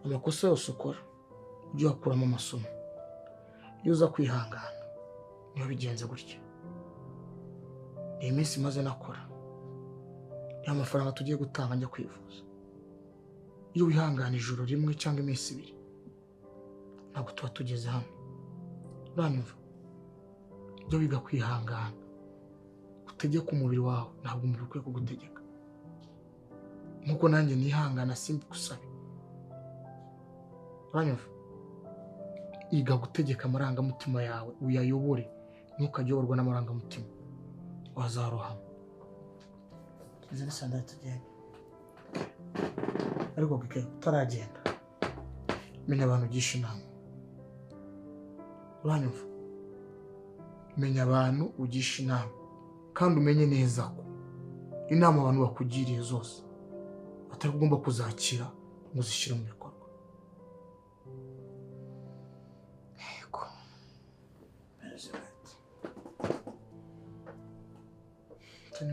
amakosa yose ukora ujye wakuramo amasomo. Iyo uza kwihangana niyo bigenze gutya. Iyi minsi maze nakora ya mafaranga tugiye gutanga njya kwivuza. Iyo wihangana ijoro rimwe cyangwa iminsi ibiri ntabwo tuba tugeze hano. Uranyumva? Ibyo biga kwihangana. Utegeka umubiri wawe, ntabwo umubiri ukwiye kugutegeka. Nkuko nanjye nihangana simbigusabe. Uranyumva? Iga gutegeka amarangamutima yawe, uyayobore, ntukajye uyoborwa n'amarangamutima. Wazarohama. Izi ni sandali tugenda. Ariko kike utaragenda menya abantu ugisha inama. Uranyumva? Menya abantu ugisha inama kandi umenye neza ko inama abantu bakugiriye zose atari ugomba kuzakira ngo uzishyire mu bikorwa. Yego. Tani